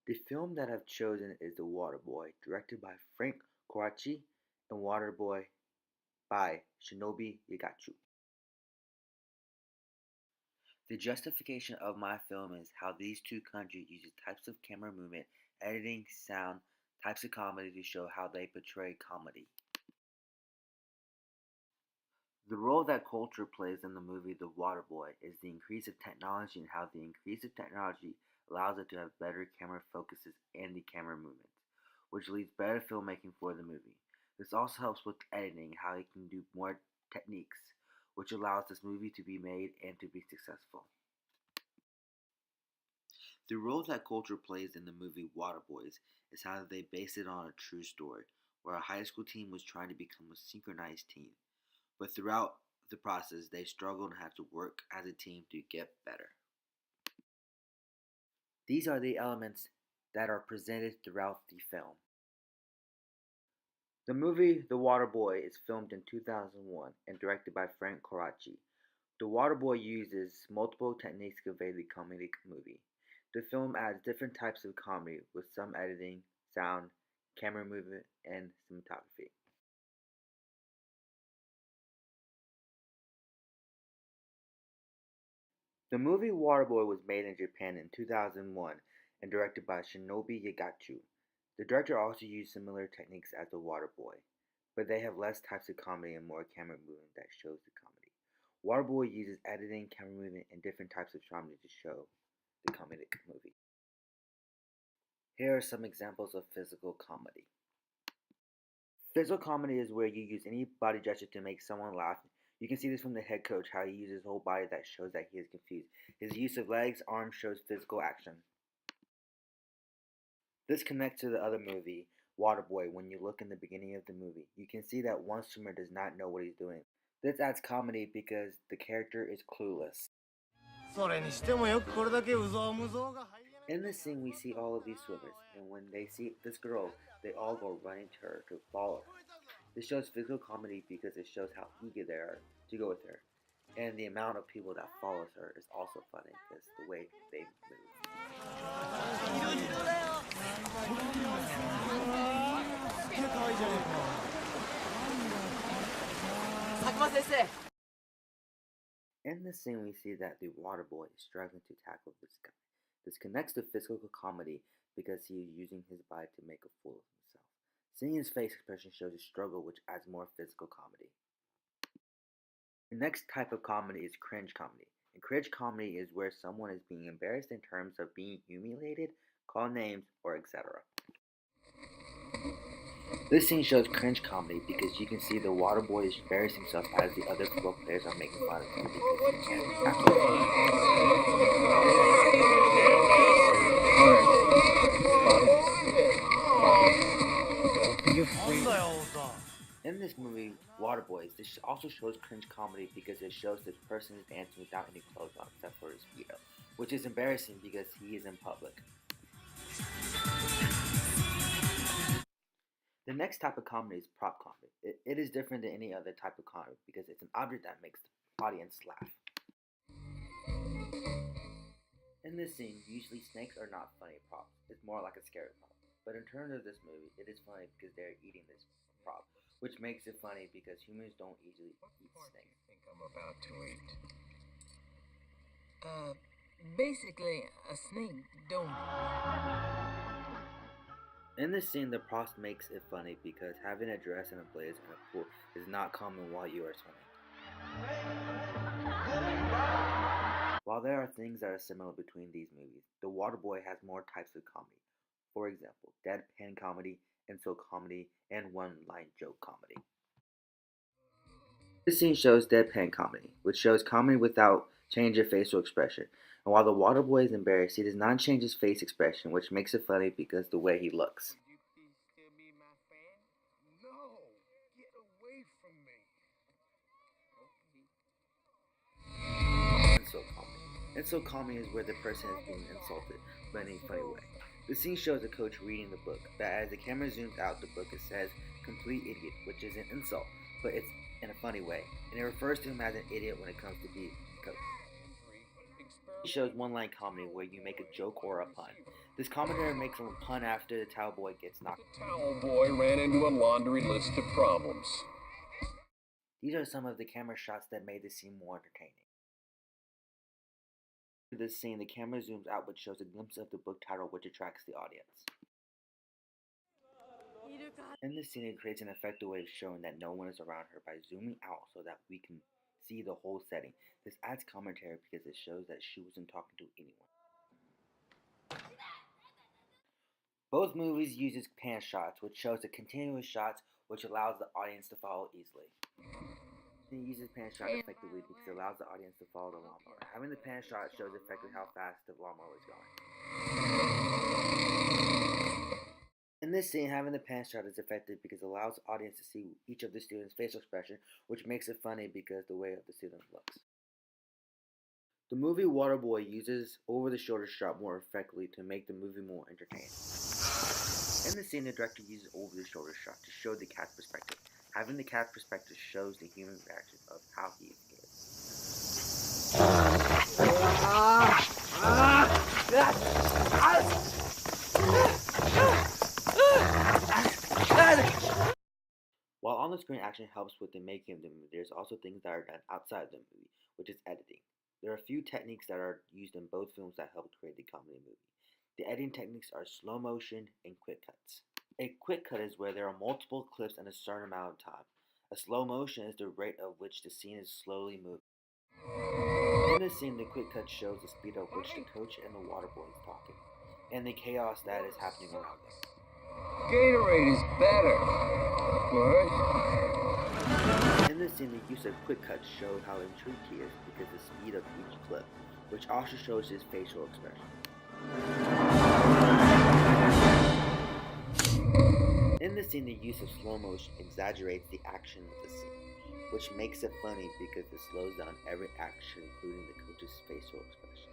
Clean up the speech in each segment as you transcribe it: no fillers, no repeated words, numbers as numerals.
The film that I've chosen is The Waterboy, directed by Frank Coraci, and Waterboy by Shinobi Yagachu. The justification of my film is how these two countries use types of camera movement, editing, sound, types of comedy to show how they portray comedy. The role that culture plays in the movie The Waterboy is the increase of technology and how the increase of technology allows it to have better camera focuses and the camera movements, which leads better filmmaking for the movie. This also helps with editing, how it can do more techniques, which allows this movie to be made and to be successful. The role that culture plays in the movie Waterboys is how they base it on a true story, where a high school team was trying to become a synchronized team. But throughout the process, they struggled and had to work as a team to get better. These are the elements that are presented throughout the film. The movie The Waterboy is filmed in 2001 and directed by Frank Coraci. The Waterboy uses multiple techniques to convey the comedic movie. The film adds different types of comedy with some editing, sound, camera movement, and cinematography. The movie Waterboy was made in Japan in 2001 and directed by Shinobi Yagachu. The director also used similar techniques as The Waterboy, but they have less types of comedy and more camera movement that shows the comedy. Waterboy uses editing, camera movement, and different types of comedy to show the comedic movie. Here are some examples of physical comedy. Physical comedy is where you use any body gesture to make someone laugh. You can see this from the head coach, how he uses his whole body that shows that he is confused. His use of legs, arms shows physical action. This connects to the other movie, Waterboy. When you look in the beginning of the movie, you can see that one swimmer does not know what he's doing. This adds comedy because the character is clueless. In this scene, we see all of these swimmers, and when they see this girl, they all go running to her to follow her. This shows physical comedy because it shows how eager they are to go with her, and the amount of people that follows her is also funny because the way they move. In this scene, we see that the Waterboy is struggling to tackle this guy. This connects to physical comedy because he is using his body to make a fool of himself. Seeing his face expression shows a struggle, which adds more physical comedy. The next type of comedy is cringe comedy. And cringe comedy is where someone is being embarrassed in terms of being humiliated, called names, or etc. This scene shows cringe comedy because you can see the Waterboy is embarrassing himself as the other football players are making fun of him because he can't tackle. In this movie, Waterboys, this also shows cringe comedy because it shows this person is dancing without any clothes on except for his feet up, which is embarrassing because he is in public. The next type of comedy is prop comedy. It is different than any other type of comedy because it's an object that makes the audience laugh. In this scene, usually snakes are not funny props. It's more like a scary prop. But in terms of this movie, it is funny because they're eating this prop, which makes it funny because humans don't easily eat snakes. Think I'm about to eat. Basically a snake, don't it? In this scene, the props makes it funny because having a dress and a blaze in a pool is not common while you are swimming. While there are things that are similar between these movies, The Waterboy has more types of comedy. For example, deadpan comedy, insult comedy, and one-line joke comedy. This scene shows deadpan comedy, which shows comedy without change of facial expression. And while the Waterboy is embarrassed, he does not change his face expression, which makes it funny because the way he looks. Insult comedy. Insult comedy is where the person is being insulted, but in a funny way. The scene shows a coach reading the book, but as the camera zooms out the book, it says complete idiot, which is an insult, but it's in a funny way, and it refers to him as an idiot when it comes to being a coach. It shows one-line comedy where you make a joke or a pun. This commentary makes a pun after the towel boy gets knocked. The towel boy ran into a laundry list of problems. These are some of the camera shots that made the scene more entertaining. In this scene, the camera zooms out which shows a glimpse of the book title which attracts the audience. In this scene, it creates an effective way of showing that no one is around her by zooming out so that we can see the whole setting. This adds commentary because it shows that she wasn't talking to anyone. Both movies uses pan shots, which shows the continuous shots, which allows the audience to follow easily. It uses pan shot effectively because it allows the audience to follow the lawnmower. Having the pan shot shows effectively how fast the lawnmower is going. In this scene, having the pan shot is effective because it allows the audience to see each of the students' facial expression, which makes it funny because the way of the student looks. The movie Waterboy uses over-the-shoulder shot more effectively to make the movie more entertaining. In the scene, the director uses over-the-shoulder shot to show the cat's perspective. Having the cat's perspective shows the human reaction of how he is scared. While on-the-screen action helps with the making of the movie, there's also things that are done outside of the movie, which is editing. There are a few techniques that are used in both films that help create the comedy movie. The editing techniques are slow motion and quick cuts. A quick cut is where there are multiple clips in a certain amount of time. A slow motion is the rate of which the scene is slowly moving. In this scene, the quick cut shows the speed at which the coach and the water boy is talking, and the chaos that is happening around them. Gatorade is better, but... In this scene, the use of quick cuts shows how intrigued he is because of the speed of each clip, which also shows his facial expression. In this scene, the use of slow motion exaggerates the action of the scene, which makes it funny because it slows down every action, including the coach's facial expression.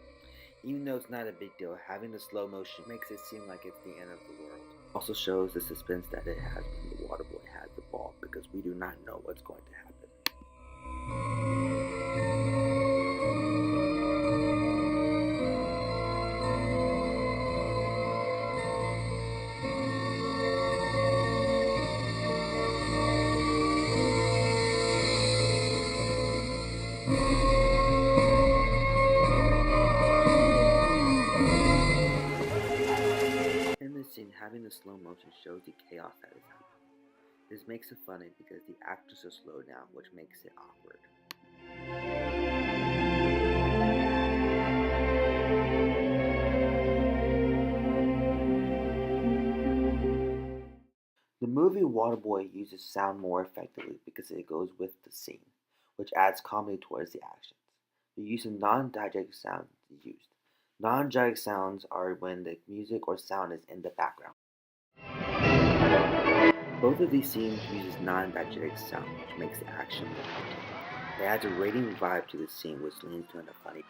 Even though it's not a big deal, having the slow motion makes it seem like it's the end of the world. It also shows the suspense that it has when the water boy has the ball because we do not know what's going to happen. Having the slow motion shows the chaos that is happening. This makes it funny because the actors are slowed down, which makes it awkward. The movie Waterboy uses sound more effectively because it goes with the scene, which adds comedy towards the actions. The use of non-diegetic sounds is used. Non-diegetic sounds are when the music or sound is in the background. Both of these scenes uses non-diegetic sound, which makes the action more entertaining. It adds a rating vibe to the scene, which leans to a funny.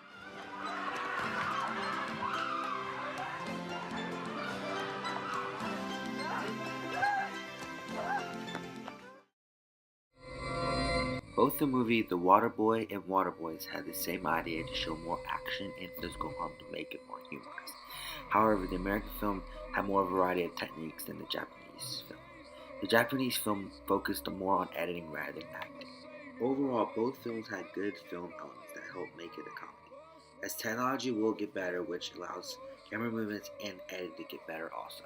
Both the movie The Waterboy and Waterboys had the same idea to show more action and physical harm to make it more humorous. However, the American film had more variety of techniques than the Japanese film. The Japanese film focused more on editing rather than acting. Overall, both films had good film elements that helped make it a comedy. As technology will get better, which allows camera movements and editing to get better also.